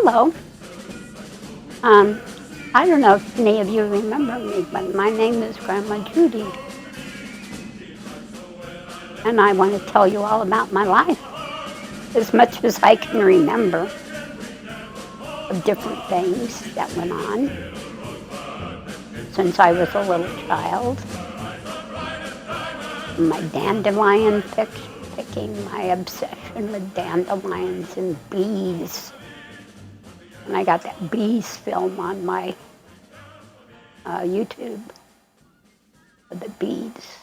Hello. Um, I don't know if any of you remember me, but my name is Grandma Judy, and I want to tell you all about my life, as much as I can remember, of different things that went on since I was a little child. My dandelion picking, my obsession with dandelions and bees. And I got that bees film on my YouTube of the bees.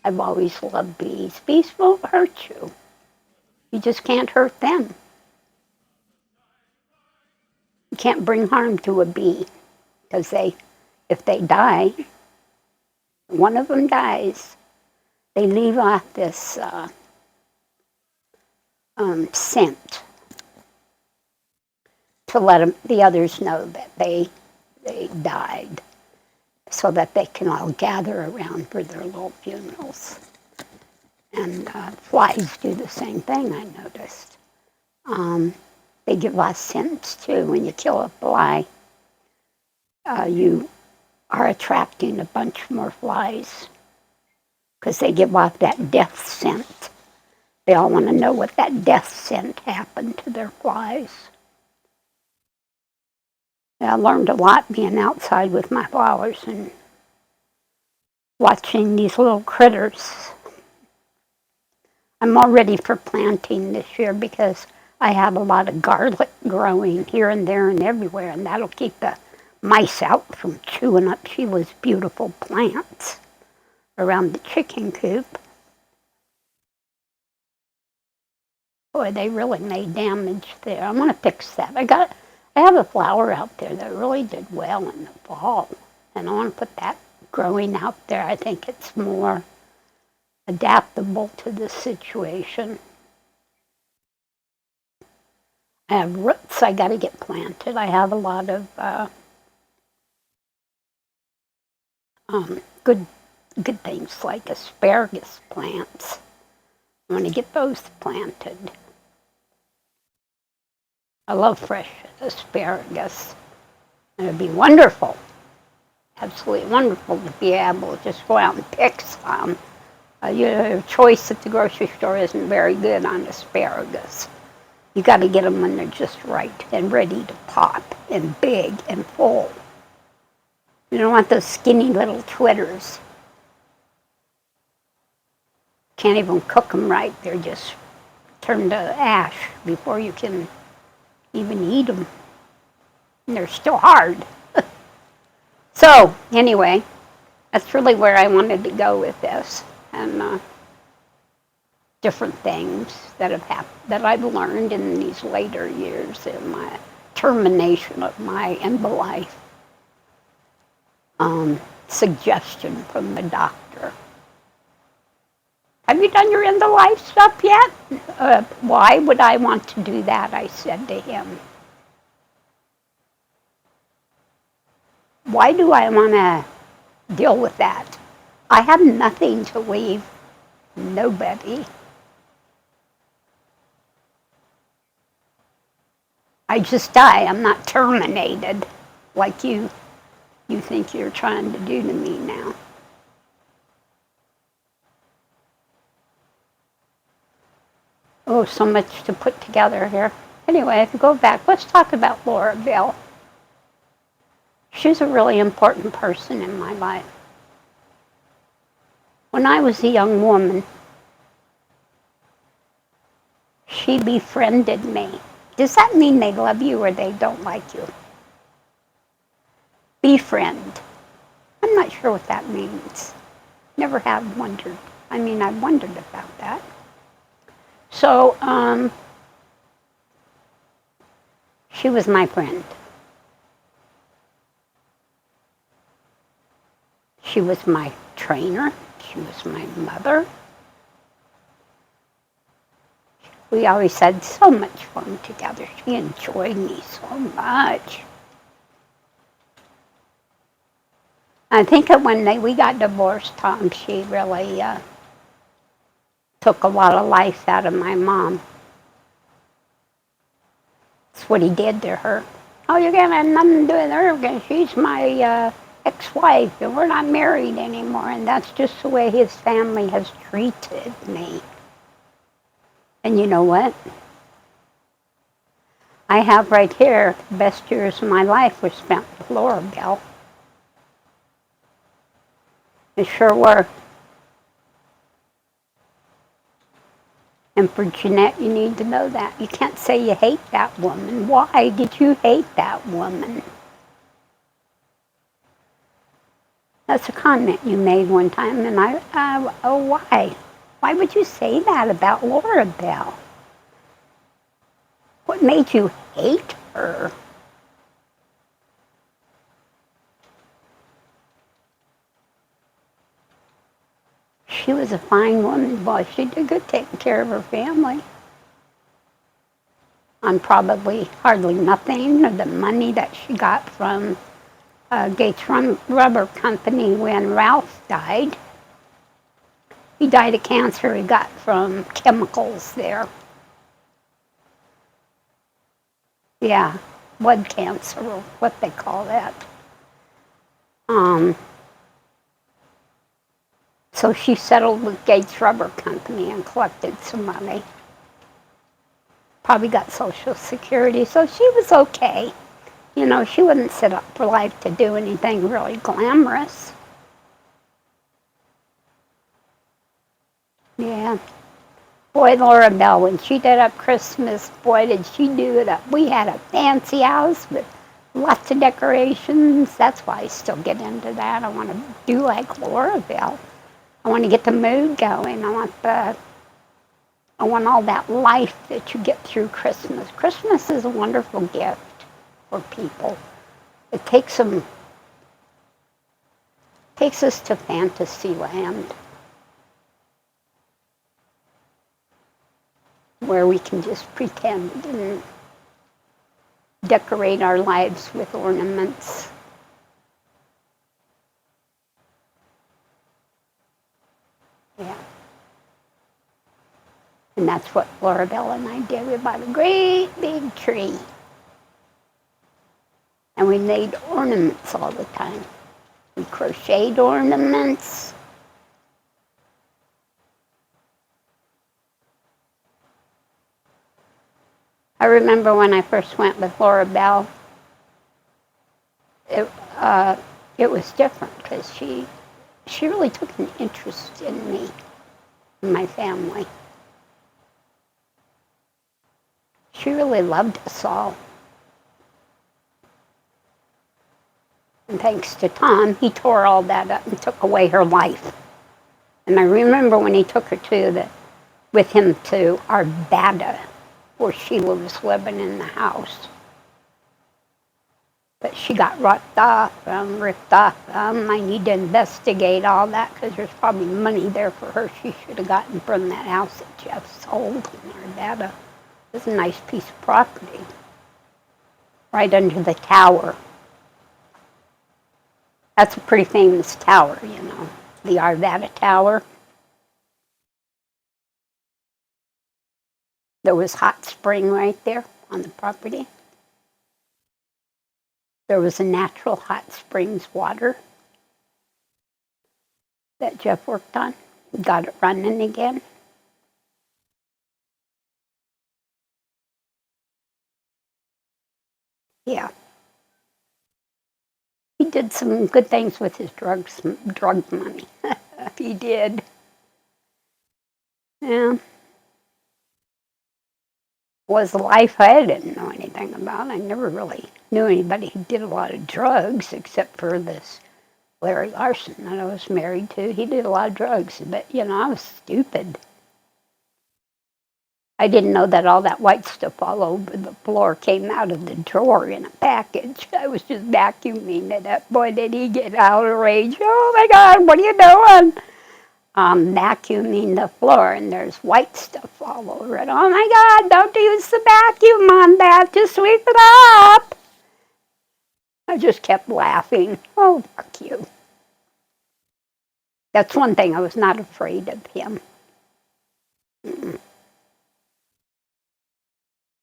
I've always loved bees. Bees won't hurt you. You just can't hurt them. You can't bring harm to a bee because if they die, one of them dies, they leave off this scent to let the others know that they died, so that they can all gather around for their little funerals. And flies do the same thing, I noticed. They give off scents too. When you kill a fly, you are attracting a bunch more flies because they give off that death scent. They all want to know what that death scent happened to their flies. I learned a lot being outside with my flowers and watching these little critters. I'm all ready for planting this year because I have a lot of garlic growing here and there and everywhere, and that'll keep the mice out from chewing up Sheila's beautiful plants around the chicken coop. Boy, they really made damage there. I want to fix that. I have a flower out there that really did well in the fall, and I want to put that growing out there. I think it's more adaptable to the situation. I have roots I got to get planted. I have a lot of good things like asparagus plants. I want to get those planted. I love fresh asparagus. It would be wonderful, absolutely wonderful to be able to just go out and pick some. Your choice at the grocery store isn't very good on asparagus. You got to get them when they're just right and ready to pop and big and full. You don't want those skinny little twitters. Can't even cook them right. They're just turned to ash before you can even eat them. And they're still hard. So, anyway, that's really where I wanted to go with this. And different things that have happened, that I've learned in these later years in my termination of my end of life suggestion from the doctor. Have you done your end of life stuff yet? Why would I want to do that? I said to him. Why do I want to deal with that? I have nothing to leave nobody. I just die. I'm not terminated like you think you're trying to do to me now. Oh, so much to put together here. Anyway, if you go back, let's talk about Laura Bell. She's a really important person in my life. When I was a young woman, she befriended me. Does that mean they love you or they don't like you? Befriend. I'm not sure what that means. Never have wondered. I've wondered about that. So, she was my friend. She was my trainer. She was my mother. We always had so much fun together. She enjoyed me so much. I think that when we got divorced, Tom, she really took a lot of life out of my mom. That's what he did to her. Oh, you're gonna have nothing to do with her because she's my ex-wife and we're not married anymore. And that's just the way his family has treated me. And you know what? I have right here, the best years of my life were spent with Laura Bell. They sure were. And for Jeanette, you need to know that. You can't say you hate that woman. Why did you hate that woman? That's a comment you made one time, and why? Why would you say that about Laura Bell? What made you hate her? She was a fine woman. Boy, she did good taking care of her family. On probably hardly nothing of the money that she got from Gates Rubber Company when Ralph died. He died of cancer he got from chemicals there. Yeah, blood cancer, or what they call that. So she settled with Gates Rubber Company and collected some money. Probably got Social Security, so she was okay. You know, she wouldn't sit up for life to do anything really glamorous. Yeah. Boy, Laura Bell, when she did up Christmas, boy, did she do it up. We had a fancy house with lots of decorations. That's why I still get into that. I want to do like Laura Bell. I want to get the mood going. I want all that life that you get through Christmas. Christmas is a wonderful gift for people. It takes us to fantasy land, where we can just pretend and decorate our lives with ornaments. Yeah. And that's what Laura Bell and I did. We bought a great big tree. And we made ornaments all the time. We crocheted ornaments. I remember when I first went with Laura Bell, it was different because she really took an interest in me and my family. She really loved us all. And thanks to Tom, he tore all that up and took away her life. And I remember when he took her with him to Arvada, where Sheila was living in the house. But she got ripped off. I need to investigate all that because there's probably money there for her she should have gotten from that house that Jeff sold in Arvada. It was a nice piece of property right under the tower. That's a pretty famous tower, you know, the Arvada Tower. There was hot spring right there on the property. There was a natural hot springs water that Jeff worked on. Got it running again. Yeah. He did some good things with his drug money. He did. Yeah. Was a life I didn't know anything about. I never really knew anybody who did a lot of drugs except for this Larry Larson that I was married to. He did a lot of drugs, but you know, I was stupid. I didn't know that all that white stuff all over the floor came out of the drawer in a package. I was just vacuuming it up. Boy, did he get out of rage. Oh my God, what are you doing? Vacuuming the floor, and there's white stuff all over it. Oh my God, don't use the vacuum on that. Just sweep it up. I just kept laughing. Oh, fuck you. That's one thing, I was not afraid of him. Mm-mm.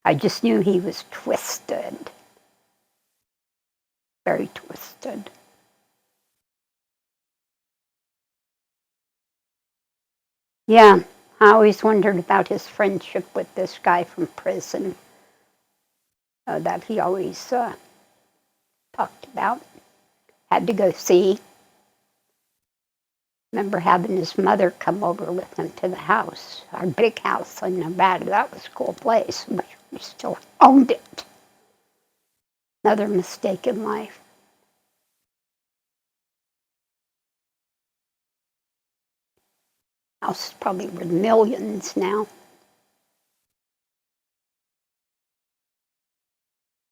I just knew he was twisted. Very twisted. Yeah, I always wondered about his friendship with this guy from prison that he always talked about. Had to go see. Remember having his mother come over with him to the house, our big house in Nevada. That was a cool place. We still owned it. Another mistake in life. House is probably worth millions now.